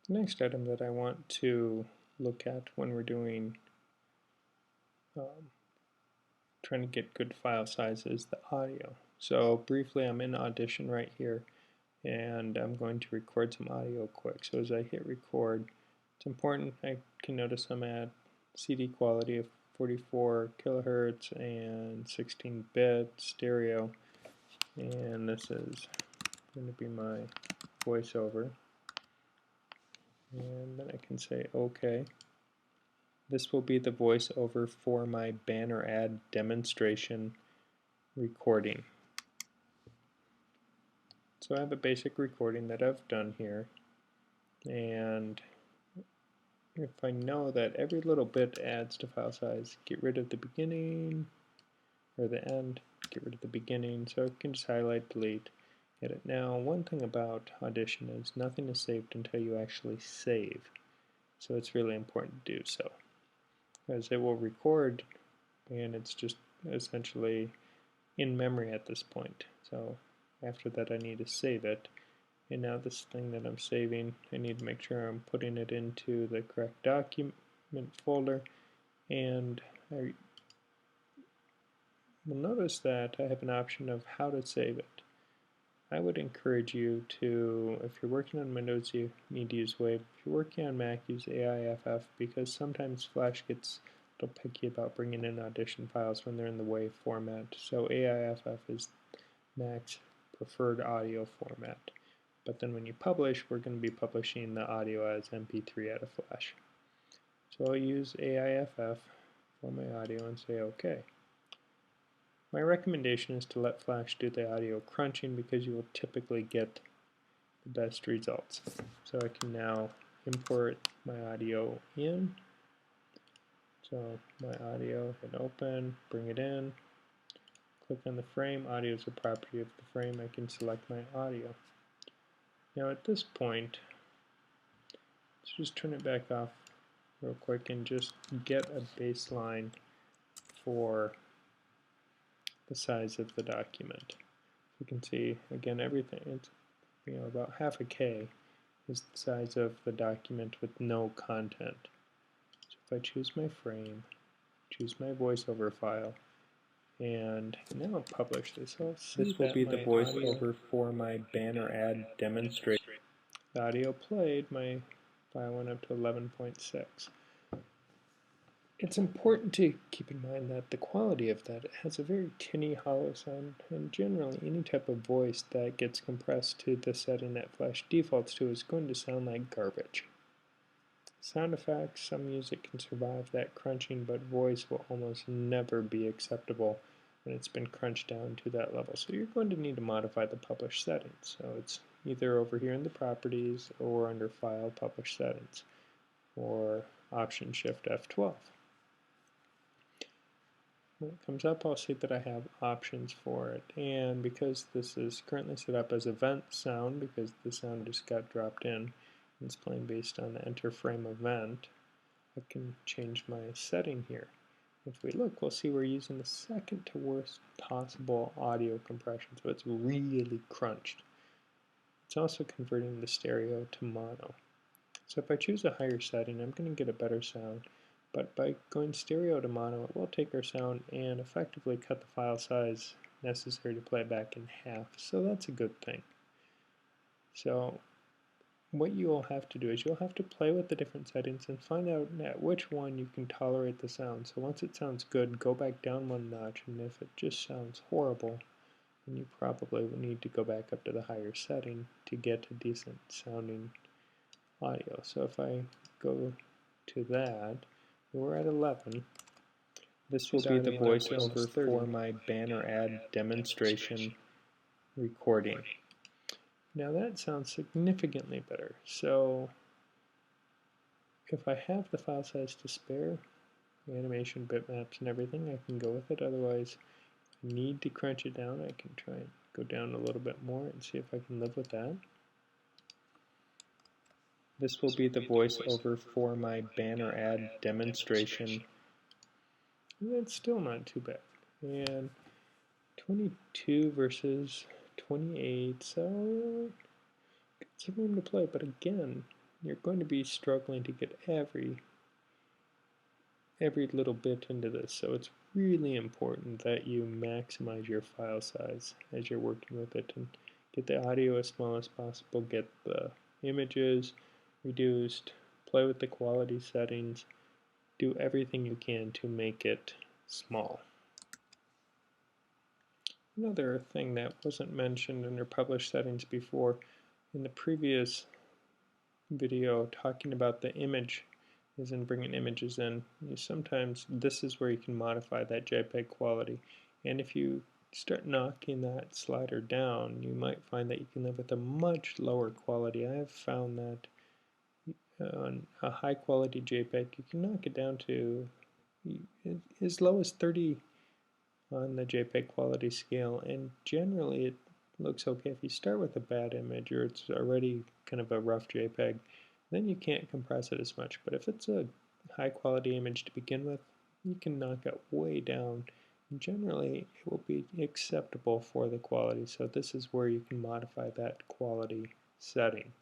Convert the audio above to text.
The next item that I want to look at when we're doing trying to get good file size is the audio. So briefly, I'm in Audition right here, and I'm going to record some audio quick. So as I hit record, it's important. I can notice I'm at CD quality of 44 kilohertz and 16-bit stereo, and this is going to be my voiceover. And then I can say OK. This will be the voiceover for my banner ad demonstration recording. So I have a basic recording that I've done here, and if I know that every little bit adds to file size, get rid of the beginning or the end, get rid of the beginning, so I can just highlight, delete, edit. Now, one thing about Audition is nothing is saved until you actually save, so it's really important to do so, as it will record and it's just essentially in memory at this point. So after that I need to save it, and now this thing that I'm saving, I need to make sure I'm putting it into the correct document folder, and I will notice that I have an option of how to save it. I would encourage you to, if you're working on Windows, you need to use WAV. If you're working on Mac, use AIFF, because sometimes Flash gets a little picky about bringing in Audition files when they're in the WAV format. So AIFF is Mac's preferred audio format. But then when you publish, we're going to be publishing the audio as MP3 out of Flash. So I'll use AIFF for my audio and say OK. My recommendation is to let Flash do the audio crunching, because you will typically get the best results. So I can now import my audio in. So my audio, hit open, bring it in, click on the frame. Audio is a property of the frame. I can select my audio. Now at this point, let's just turn it back off real quick and just get a baseline for the size of the document. You can see, again, everything, it's about half a K is the size of the document with no content. So if I choose my frame, choose my voiceover file, and now I'll publish this. This will be the voiceover for my banner ad demonstration. The audio played, my file went up to 11.6. It's important to keep in mind that the quality of that has a very tinny, hollow sound, and generally any type of voice that gets compressed to the setting that Flash defaults to is going to sound like garbage. Sound effects, some music can survive that crunching, but voice will almost never be acceptable when it's been crunched down to that level. So you're going to need to modify the publish settings. So it's either over here in the properties or under File, Publish Settings, or Option Shift F12. When it comes up, I'll see that I have options for it, and because this is currently set up as event sound, because the sound just got dropped in, and it's playing based on the enter frame event, I can change my setting here. If we look, we'll see we're using the second to worst possible audio compression, so it's really crunched. It's also converting the stereo to mono. So if I choose a higher setting, I'm going to get a better sound. But by going stereo to mono, it will take our sound and effectively cut the file size necessary to play it back in half. So that's a good thing. So what you'll have to do is you'll have to play with the different settings and find out at which one you can tolerate the sound. So once it sounds good, go back down one notch, and if it just sounds horrible, then you probably will need to go back up to the higher setting to get a decent sounding audio. So if I go to that, we're at 11. This will be the voiceover for my banner ad demonstration recording. Now that sounds significantly better. So if I have the file size to spare, the animation, bitmaps, and everything, I can go with it. Otherwise, I need to crunch it down. I can try and go down a little bit more and see if I can live with that. This will be the voiceover for my banner ad demonstration. And that's still not too bad. And 22 versus 28, so got some room to play. But again, you're going to be struggling to get every little bit into this, so it's really important that you maximize your file size as you're working with it and get the audio as small as possible, get the images reduced, play with the quality settings, do everything you can to make it small. Another thing that wasn't mentioned under published settings before, in the previous video talking about the image is in bringing images in, sometimes this is where you can modify that JPEG quality, and if you start knocking that slider down, you might find that you can live with a much lower quality. I have found that on a high quality JPEG you can knock it down to as low as 30 on the JPEG quality scale, and generally it looks okay. If you start with a bad image or it's already kind of a rough JPEG, then you can't compress it as much. But if it's a high quality image to begin with, you can knock it way down. And generally it will be acceptable for the quality. So this is where you can modify that quality setting.